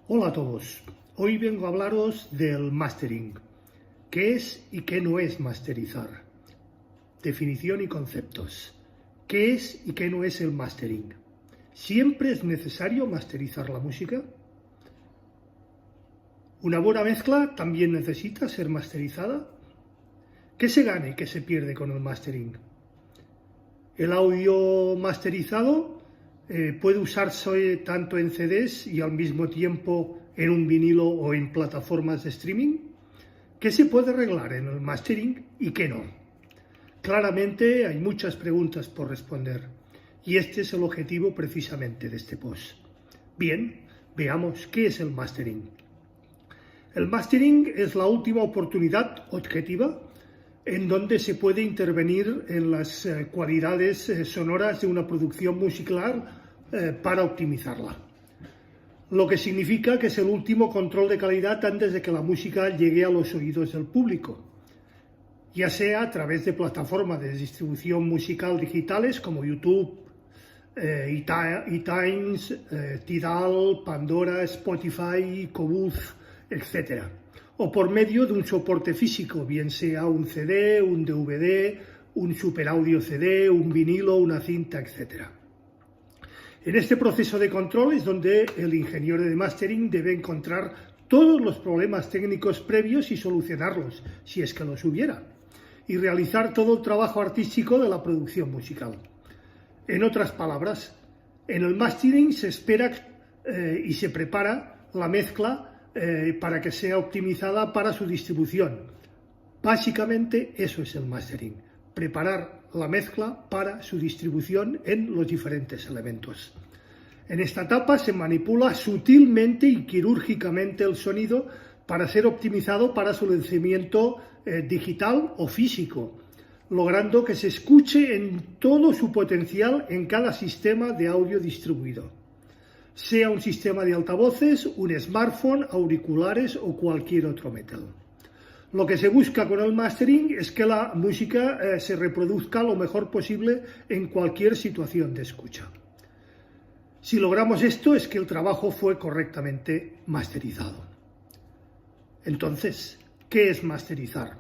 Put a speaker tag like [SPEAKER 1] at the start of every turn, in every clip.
[SPEAKER 1] Hola a todos, hoy vengo a hablaros del mastering. ¿Qué es y qué no es masterizar? Definición y conceptos. ¿Qué es y qué no es el mastering? ¿Siempre es necesario masterizar la música? ¿Una buena mezcla también necesita ser masterizada? ¿Qué se gana y qué se pierde con el mastering? El audio masterizado puede usarse tanto en CDs y al mismo tiempo en un vinilo o en plataformas de streaming. ¿Qué se puede arreglar en el mastering y qué no? Claramente hay muchas preguntas por responder y este es el objetivo precisamente de este post. Bien, veamos qué es el mastering. El mastering es la última oportunidad objetiva en donde se puede intervenir en las cualidades sonoras de una producción musical para optimizarla. Lo que significa que es el último control de calidad antes de que la música llegue a los oídos del público, ya sea a través de plataformas de distribución musical digitales como YouTube, iTunes, Tidal, Pandora, Spotify, Qobuz, etc. O por medio de un soporte físico, bien sea un CD, un DVD, un superaudio CD, un vinilo, una cinta, etc. En este proceso de control es donde el ingeniero de mastering debe encontrar todos los problemas técnicos previos y solucionarlos, si es que los hubiera, y realizar todo el trabajo artístico de la producción musical. En otras palabras, en el mastering se espera y se prepara la mezcla para que sea optimizada para su distribución. Básicamente eso es el mastering, preparar la mezcla para su distribución en los diferentes elementos. En esta etapa se manipula sutilmente y quirúrgicamente el sonido para ser optimizado para su lanzamiento digital o físico, logrando que se escuche en todo su potencial en cada sistema de audio distribuido, sea un sistema de altavoces, un smartphone, auriculares o cualquier otro método. Lo que se busca con el mastering es que la música se reproduzca lo mejor posible en cualquier situación de escucha. Si logramos esto es que el trabajo fue correctamente masterizado. Entonces, ¿qué es masterizar?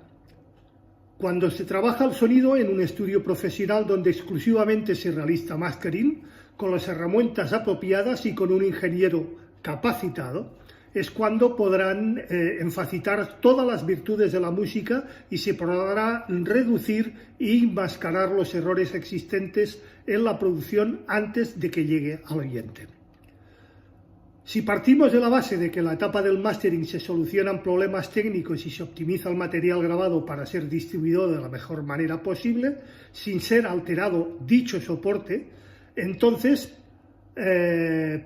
[SPEAKER 1] Cuando se trabaja el sonido en un estudio profesional donde exclusivamente se realiza mastering, con las herramientas apropiadas y con un ingeniero capacitado, es cuando podrán enfacitar todas las virtudes de la música y se podrá reducir y enmascarar los errores existentes en la producción antes de que llegue al oyente. Si partimos de la base de que en la etapa del mastering se solucionan problemas técnicos y se optimiza el material grabado para ser distribuido de la mejor manera posible, sin ser alterado dicho soporte, entonces,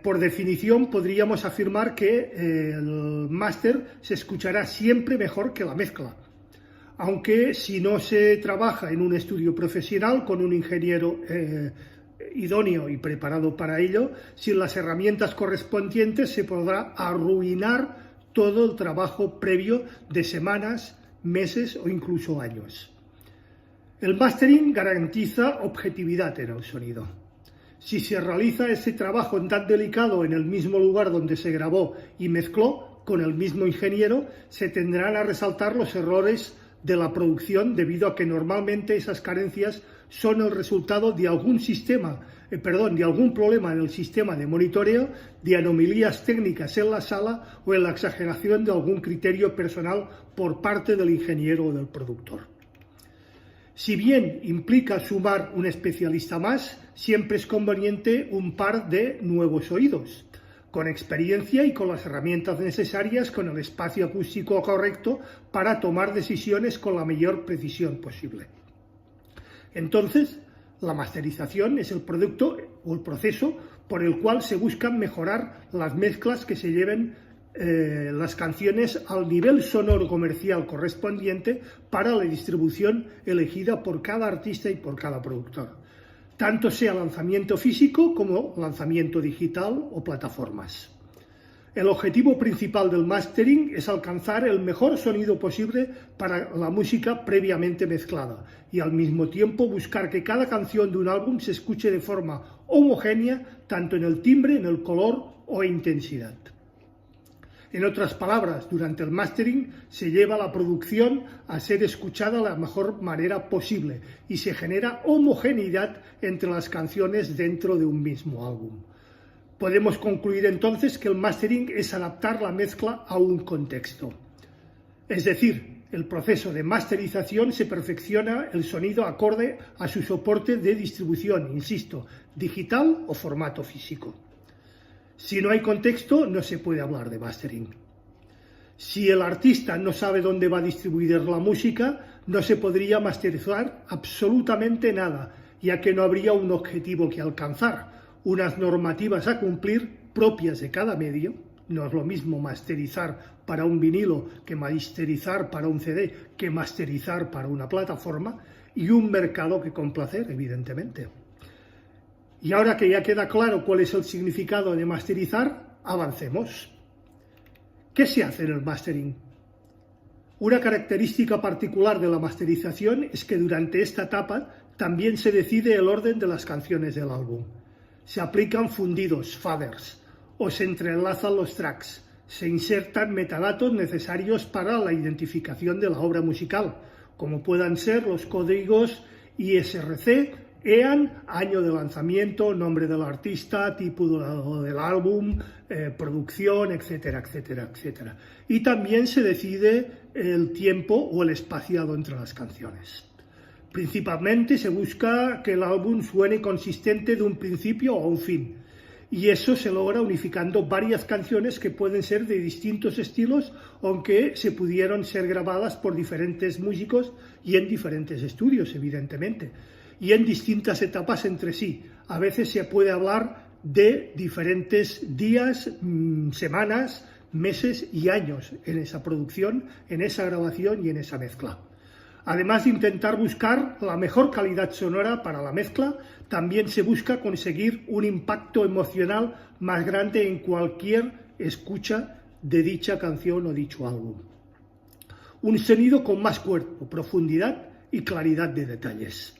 [SPEAKER 1] por definición, podríamos afirmar que el máster se escuchará siempre mejor que la mezcla, aunque si no se trabaja en un estudio profesional con un ingeniero idóneo y preparado para ello, sin las herramientas correspondientes se podrá arruinar todo el trabajo previo de semanas, meses o incluso años. El mastering garantiza objetividad en el sonido. Si se realiza ese trabajo tan delicado en el mismo lugar donde se grabó y mezcló con el mismo ingeniero, se tendrán a resaltar los errores de la producción debido a que normalmente esas carencias son el resultado de algún problema en el sistema de monitoreo, de anomalías técnicas en la sala o en la exageración de algún criterio personal por parte del ingeniero o del productor. Si bien implica sumar un especialista más, siempre es conveniente un par de nuevos oídos, con experiencia y con las herramientas necesarias, con el espacio acústico correcto para tomar decisiones con la mayor precisión posible. Entonces, la masterización es el producto o el proceso por el cual se buscan mejorar las mezclas que se lleven las canciones al nivel sonoro comercial correspondiente para la distribución elegida por cada artista y por cada productor, tanto sea lanzamiento físico como lanzamiento digital o plataformas. El objetivo principal del mastering es alcanzar el mejor sonido posible para la música previamente mezclada y al mismo tiempo buscar que cada canción de un álbum se escuche de forma homogénea tanto en el timbre, en el color o intensidad. En otras palabras, durante el mastering se lleva la producción a ser escuchada de la mejor manera posible y se genera homogeneidad entre las canciones dentro de un mismo álbum. Podemos concluir entonces que el mastering es adaptar la mezcla a un contexto. Es decir, el proceso de masterización se perfecciona el sonido acorde a su soporte de distribución, insisto, digital o formato físico. Si no hay contexto, no se puede hablar de mastering. Si el artista no sabe dónde va a distribuir la música, no se podría masterizar absolutamente nada, ya que no habría un objetivo que alcanzar, unas normativas a cumplir propias de cada medio. No es lo mismo masterizar para un vinilo que masterizar para un CD, que masterizar para una plataforma, y un mercado que complacer, evidentemente. Y ahora que ya queda claro cuál es el significado de masterizar, avancemos. ¿Qué se hace en el mastering? Una característica particular de la masterización es que durante esta etapa también se decide el orden de las canciones del álbum. Se aplican fundidos, faders, o se entrelazan los tracks, se insertan metadatos necesarios para la identificación de la obra musical, como puedan ser los códigos ISRC, EAN, año de lanzamiento, nombre del artista, tipo del álbum, producción, etcétera, etcétera, etcétera. Y también se decide el tiempo o el espaciado entre las canciones. Principalmente se busca que el álbum suene consistente de un principio a un fin, y eso se logra unificando varias canciones que pueden ser de distintos estilos, aunque se pudieron ser grabadas por diferentes músicos y en diferentes estudios, evidentemente, y en distintas etapas entre sí. A veces se puede hablar de diferentes días, semanas, meses y años en esa producción, en esa grabación y en esa mezcla. Además de intentar buscar la mejor calidad sonora para la mezcla, también se busca conseguir un impacto emocional más grande en cualquier escucha de dicha canción o dicho álbum. Un sonido con más cuerpo, profundidad y claridad de detalles.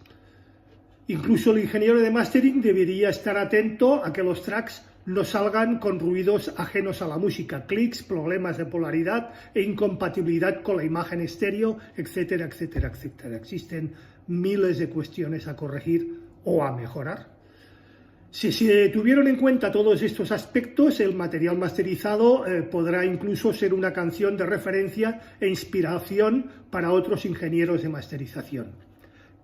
[SPEAKER 1] Incluso el ingeniero de mastering debería estar atento a que los tracks no salgan con ruidos ajenos a la música, clics, problemas de polaridad e incompatibilidad con la imagen estéreo, etcétera, etcétera, etcétera. Existen miles de cuestiones a corregir o a mejorar. Si se tuvieron en cuenta todos estos aspectos, el material masterizado podrá incluso ser una canción de referencia e inspiración para otros ingenieros de masterización.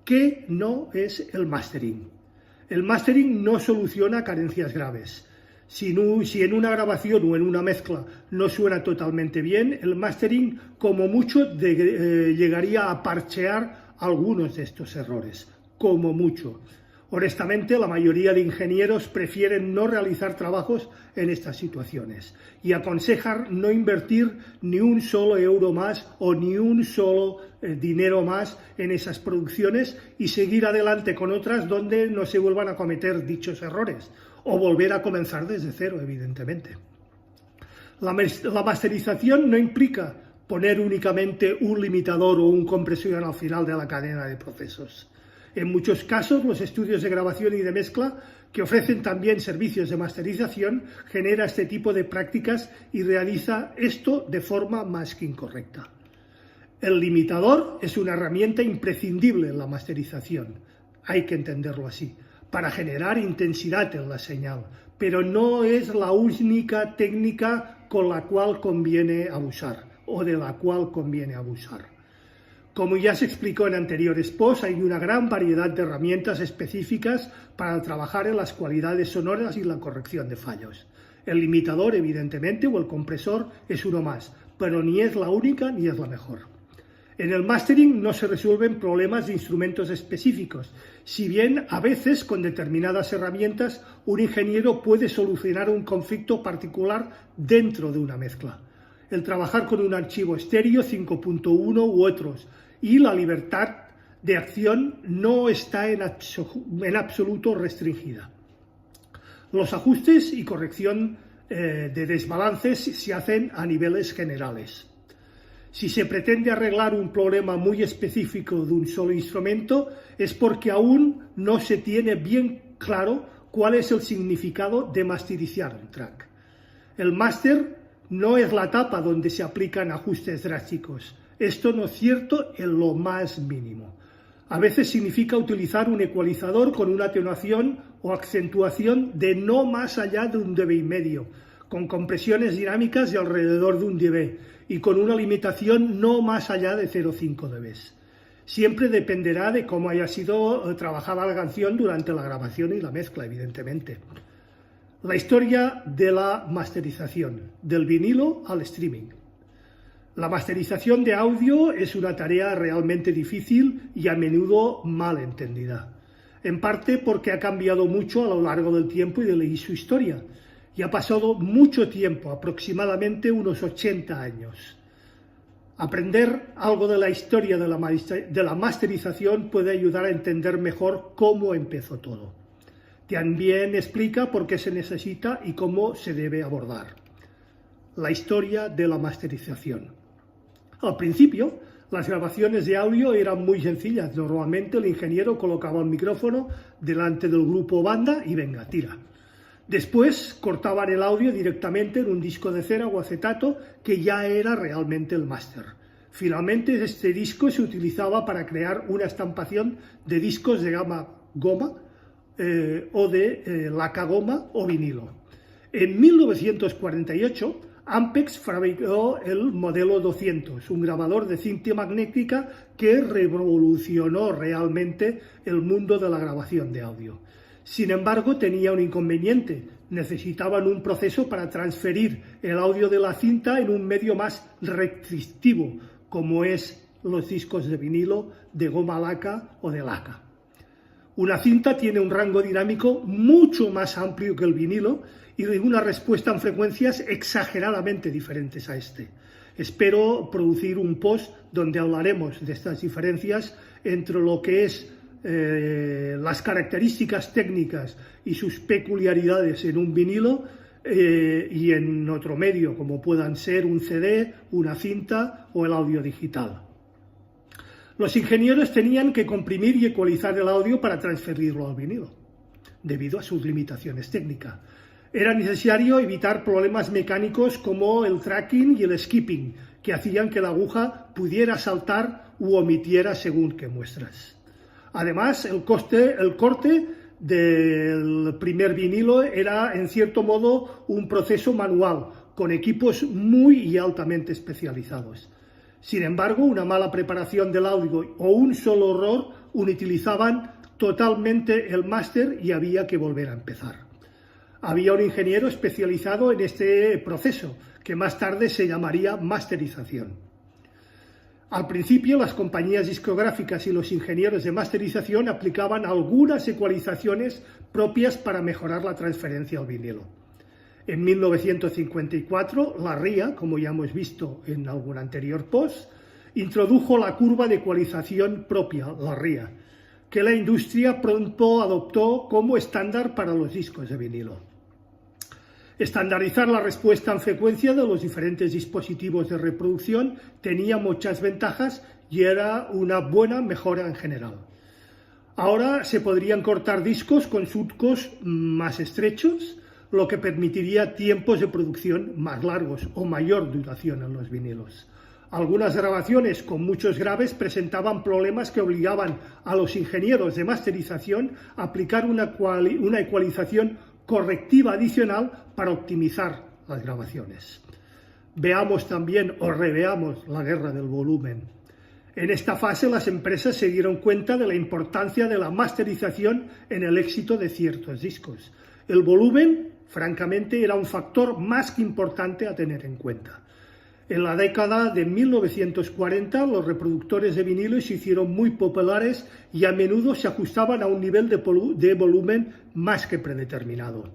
[SPEAKER 1] ¿Qué no es el mastering? El mastering no soluciona carencias graves. Si en una grabación o en una mezcla no suena totalmente bien, el mastering como mucho llegaría a parchear algunos de estos errores, como mucho. Honestamente, la mayoría de ingenieros prefieren no realizar trabajos en estas situaciones y aconsejan no invertir ni un solo euro más o ni un solo dinero más en esas producciones y seguir adelante con otras donde no se vuelvan a cometer dichos errores o volver a comenzar desde cero, evidentemente. La masterización no implica poner únicamente un limitador o un compresor al final de la cadena de procesos. En muchos casos, los estudios de grabación y de mezcla, que ofrecen también servicios de masterización, genera este tipo de prácticas y realiza esto de forma más que incorrecta. El limitador es una herramienta imprescindible en la masterización, hay que entenderlo así, para generar intensidad en la señal, pero no es la única técnica con la cual conviene abusar o de la cual conviene abusar. Como ya se explicó en anteriores posts, hay una gran variedad de herramientas específicas para trabajar en las cualidades sonoras y la corrección de fallos. El limitador, evidentemente, o el compresor es uno más, pero ni es la única ni es la mejor. En el mastering no se resuelven problemas de instrumentos específicos, si bien a veces con determinadas herramientas un ingeniero puede solucionar un conflicto particular dentro de una mezcla. El trabajar con un archivo estéreo 5.1 u otros y la libertad de acción no está en absoluto restringida. Los ajustes y corrección de desbalances se hacen a niveles generales. Si se pretende arreglar un problema muy específico de un solo instrumento, es porque aún no se tiene bien claro cuál es el significado de masterizar un track. El máster no es la tapa donde se aplican ajustes drásticos. Esto no es cierto en lo más mínimo. A veces significa utilizar un ecualizador con una atenuación o acentuación de no más allá de 1 dB, con compresiones dinámicas de alrededor de 1 dB y con una limitación no más allá de 0,5 dB. Siempre dependerá de cómo haya sido trabajada la canción durante la grabación y la mezcla, evidentemente. La historia de la masterización, del vinilo al streaming. La masterización de audio es una tarea realmente difícil y a menudo mal entendida, en parte porque ha cambiado mucho a lo largo del tiempo y de su historia, y ha pasado mucho tiempo, aproximadamente unos 80 años. Aprender algo de la historia de la masterización puede ayudar a entender mejor cómo empezó todo. También explica por qué se necesita y cómo se debe abordar. La historia de la masterización. Al principio, las grabaciones de audio eran muy sencillas. Normalmente el ingeniero colocaba el micrófono delante del grupo o banda y venga, tira. Después cortaban el audio directamente en un disco de cera o acetato que ya era realmente el máster. Finalmente este disco se utilizaba para crear una estampación de discos de goma o de laca goma o vinilo. En 1948 Ampex fabricó el modelo 200, un grabador de cinta magnética que revolucionó realmente el mundo de la grabación de audio. Sin embargo, tenía un inconveniente. Necesitaban un proceso para transferir el audio de la cinta en un medio más restrictivo, como es los discos de vinilo, de goma laca o de laca. Una cinta tiene un rango dinámico mucho más amplio que el vinilo y una respuesta en frecuencias exageradamente diferentes a este. Espero producir un post donde hablaremos de estas diferencias entre lo que es las características técnicas y sus peculiaridades en un vinilo y en otro medio, como puedan ser un CD, una cinta o el audio digital. Los ingenieros tenían que comprimir y ecualizar el audio para transferirlo al vinilo, debido a sus limitaciones técnicas. Era necesario evitar problemas mecánicos como el tracking y el skipping, que hacían que la aguja pudiera saltar u omitiera según qué muestras. Además, el corte del primer vinilo era, en cierto modo, un proceso manual, con equipos muy y altamente especializados. Sin embargo, una mala preparación del audio o un solo error inutilizaban totalmente el máster y había que volver a empezar. Había un ingeniero especializado en este proceso, que más tarde se llamaría masterización. Al principio, las compañías discográficas y los ingenieros de masterización aplicaban algunas ecualizaciones propias para mejorar la transferencia al vinilo. En 1954, la RIA, como ya hemos visto en algún anterior post, introdujo la curva de ecualización propia, la RIA, que la industria pronto adoptó como estándar para los discos de vinilo. Estandarizar la respuesta en frecuencia de los diferentes dispositivos de reproducción tenía muchas ventajas y era una buena mejora en general. Ahora se podrían cortar discos con surcos más estrechos, lo que permitiría tiempos de producción más largos o mayor duración en los vinilos. Algunas grabaciones con muchos graves presentaban problemas que obligaban a los ingenieros de masterización a aplicar una ecualización correctiva adicional para optimizar las grabaciones. Veamos también o reveamos la guerra del volumen. En esta fase las empresas se dieron cuenta de la importancia de la masterización en el éxito de ciertos discos. El volumen, francamente, era un factor más que importante a tener en cuenta. En la década de 1940 los reproductores de vinilo se hicieron muy populares y a menudo se ajustaban a un nivel de volumen más que predeterminado.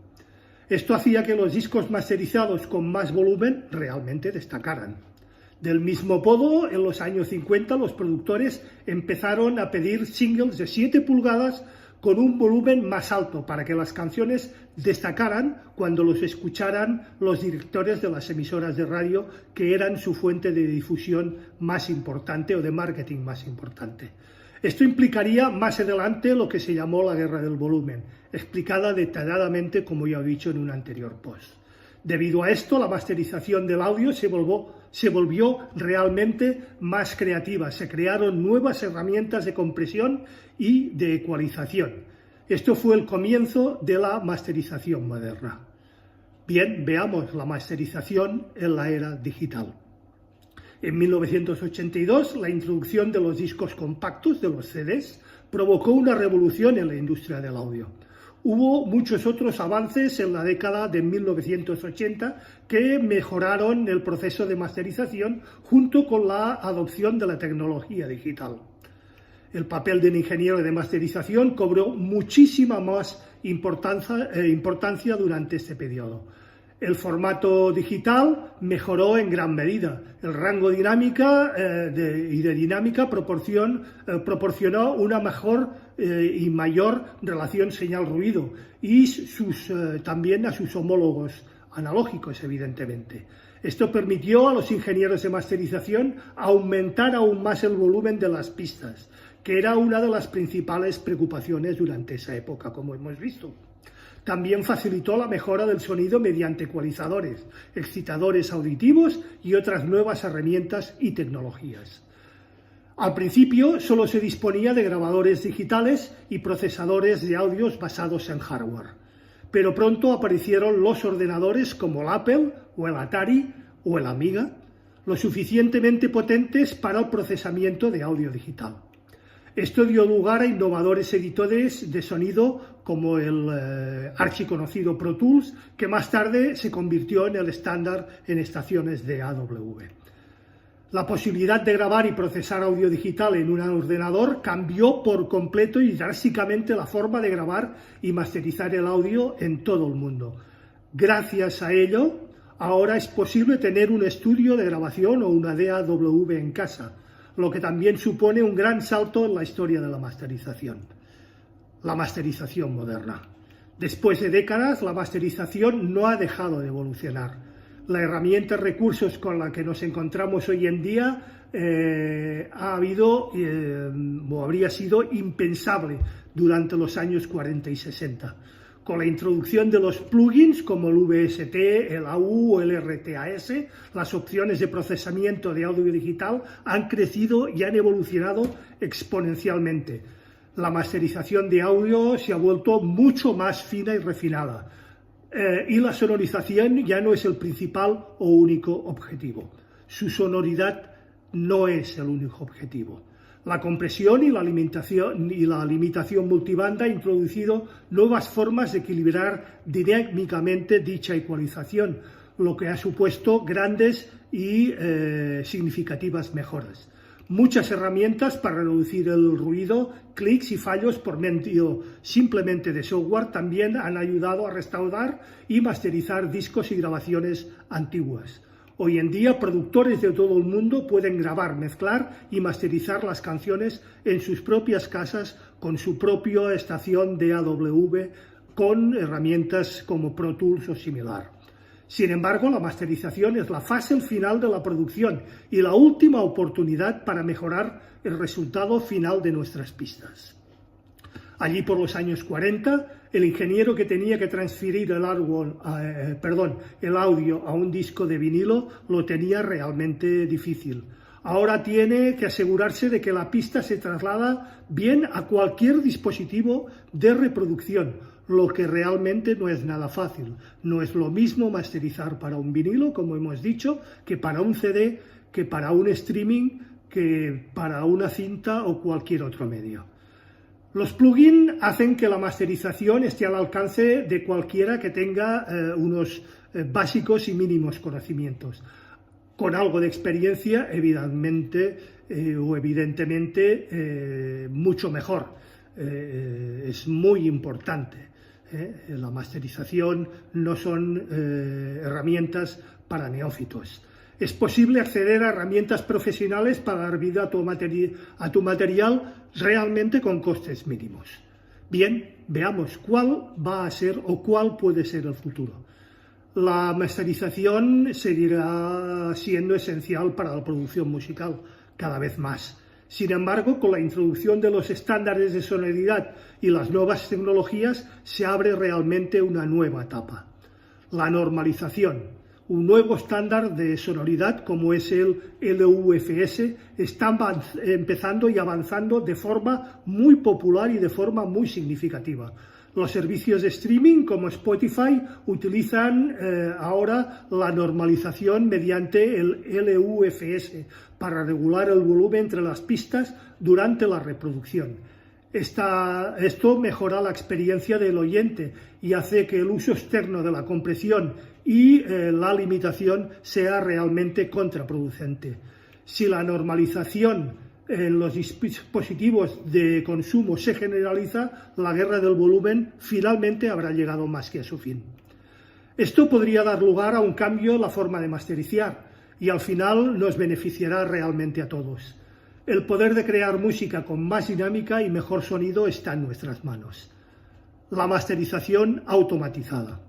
[SPEAKER 1] Esto hacía que los discos masterizados con más volumen realmente destacaran. Del mismo modo, en los años 50 los productores empezaron a pedir singles de 7 pulgadas con un volumen más alto para que las canciones destacaran cuando los escucharan los directores de las emisoras de radio, que eran su fuente de difusión más importante o de marketing más importante. Esto implicaría más adelante lo que se llamó la guerra del volumen, explicada detalladamente como ya he dicho en un anterior post. Debido a esto, la masterización del audio se volvió realmente más creativa. Se crearon nuevas herramientas de compresión y de ecualización. Esto fue el comienzo de la masterización moderna. Bien, veamos la masterización en la era digital. En 1982, la introducción de los discos compactos, de los CDs, provocó una revolución en la industria del audio. Hubo muchos otros avances en la década de 1980 que mejoraron el proceso de masterización junto con la adopción de la tecnología digital. El papel del ingeniero de masterización cobró muchísima más importancia durante este periodo. El formato digital mejoró en gran medida. El rango dinámica y de dinámica proporcionó una mejor y mayor relación señal-ruido y también a sus homólogos analógicos, evidentemente. Esto permitió a los ingenieros de masterización aumentar aún más el volumen de las pistas, que era una de las principales preocupaciones durante esa época, como hemos visto. También facilitó la mejora del sonido mediante ecualizadores, excitadores auditivos y otras nuevas herramientas y tecnologías. Al principio solo se disponía de grabadores digitales y procesadores de audios basados en hardware, pero pronto aparecieron los ordenadores como el Apple o el Atari o el Amiga, lo suficientemente potentes para el procesamiento de audio digital. Esto dio lugar a innovadores editores de sonido como el archiconocido Pro Tools, que más tarde se convirtió en el estándar en estaciones de AW. La posibilidad de grabar y procesar audio digital en un ordenador cambió por completo y drásticamente la forma de grabar y masterizar el audio en todo el mundo. Gracias a ello, ahora es posible tener un estudio de grabación o una DAW en casa, lo que también supone un gran salto en la historia de la masterización moderna. Después de décadas, la masterización no ha dejado de evolucionar. La herramienta y recursos con la que nos encontramos hoy en día habría sido impensable durante los años 40 y 60. Con la introducción de los plugins como el VST, el AU o el RTAS, las opciones de procesamiento de audio digital han crecido y han evolucionado exponencialmente. La masterización de audio se ha vuelto mucho más fina y refinada, y la sonorización ya no es el principal o único objetivo. Su sonoridad no es el único objetivo. La compresión y la limitación multibanda ha introducido nuevas formas de equilibrar dinámicamente dicha ecualización, lo que ha supuesto grandes y significativas mejoras. Muchas herramientas para reducir el ruido, clics y fallos por medio simplemente de software también han ayudado a restaurar y masterizar discos y grabaciones antiguas. Hoy en día, productores de todo el mundo pueden grabar, mezclar y masterizar las canciones en sus propias casas con su propia estación de AW con herramientas como Pro Tools o similar. Sin embargo, la masterización es la fase final de la producción y la última oportunidad para mejorar el resultado final de nuestras pistas. Allí por los años 40, el ingeniero que tenía que transferir el audio a un disco de vinilo lo tenía realmente difícil. Ahora tiene que asegurarse de que la pista se traslada bien a cualquier dispositivo de reproducción, lo que realmente no es nada fácil. No es lo mismo masterizar para un vinilo, como hemos dicho, que para un CD, que para un streaming, que para una cinta o cualquier otro medio. Los plugins hacen que la masterización esté al alcance de cualquiera que tenga unos básicos y mínimos conocimientos. Con algo de experiencia, evidentemente, mucho mejor. Es muy importante. La masterización no son herramientas para neófitos. Es posible acceder a herramientas profesionales para dar vida a tu material realmente con costes mínimos. Bien, veamos cuál va a ser o cuál puede ser el futuro. La masterización seguirá siendo esencial para la producción musical, cada vez más. Sin embargo, con la introducción de los estándares de sonoridad y las nuevas tecnologías, se abre realmente una nueva etapa. la normalización. Un nuevo estándar de sonoridad como es el LUFS está empezando y avanzando de forma muy popular y de forma muy significativa. Los servicios de streaming como Spotify utilizan ahora la normalización mediante el LUFS para regular el volumen entre las pistas durante la reproducción. Esto mejora la experiencia del oyente y hace que el uso externo de la compresión y la limitación sea realmente contraproducente. Si la normalización en los dispositivos de consumo se generaliza, la guerra del volumen finalmente habrá llegado más que a su fin. Esto podría dar lugar a un cambio en la forma de masterizar y al final nos beneficiará realmente a todos. El poder de crear música con más dinámica y mejor sonido está en nuestras manos. La masterización automatizada.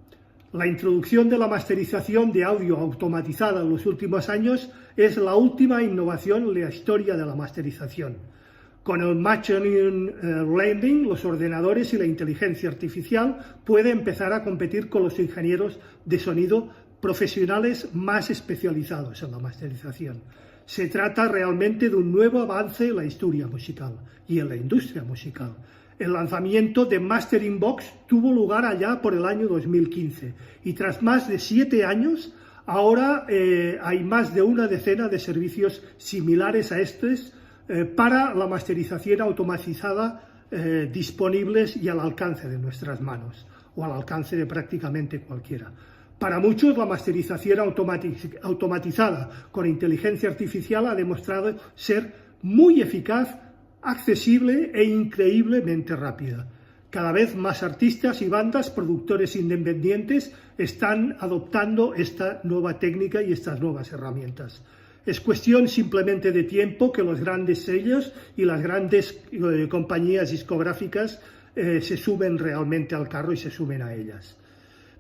[SPEAKER 1] La introducción de la masterización de audio automatizada en los últimos años es la última innovación en la historia de la masterización. Con el Machine Learning, los ordenadores y la inteligencia artificial pueden empezar a competir con los ingenieros de sonido profesionales más especializados en la masterización. Se trata realmente de un nuevo avance en la historia musical y en la industria musical. El lanzamiento de Mastering Box tuvo lugar allá por el año 2015 y tras más de 7 años, ahora hay más de una decena de servicios similares a estos para la masterización automatizada disponibles y al alcance de nuestras manos o al alcance de prácticamente cualquiera. Para muchos, la masterización automatizada con inteligencia artificial ha demostrado ser muy eficaz, accesible e increíblemente rápida. Cada vez más artistas y bandas, productores independientes, están adoptando esta nueva técnica y estas nuevas herramientas. Es cuestión simplemente de tiempo que los grandes sellos y las grandes compañías discográficas se suben realmente al carro y se sumen a ellas.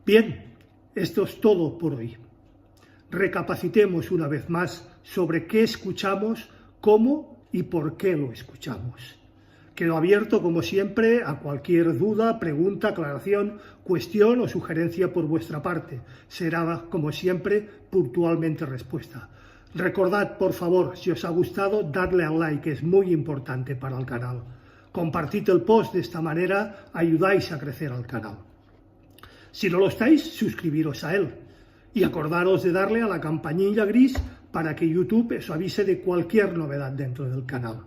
[SPEAKER 1] Bien. Esto es todo por hoy. Recapacitemos una vez más sobre qué escuchamos, cómo y por qué lo escuchamos. Quedo abierto, como siempre, a cualquier duda, pregunta, aclaración, cuestión o sugerencia por vuestra parte. Será, como siempre, puntualmente respuesta. Recordad, por favor, si os ha gustado, darle al like, es muy importante para el canal. Compartid el post, de esta manera ayudáis a crecer al canal. Si no lo estáis, suscribiros a él y acordaros de darle a la campanilla gris para que YouTube os avise de cualquier novedad dentro del canal.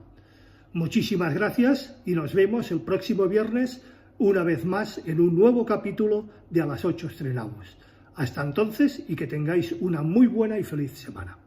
[SPEAKER 1] Muchísimas gracias y nos vemos el próximo viernes una vez más en un nuevo capítulo de A las 8 estrenamos. Hasta entonces y que tengáis una muy buena y feliz semana.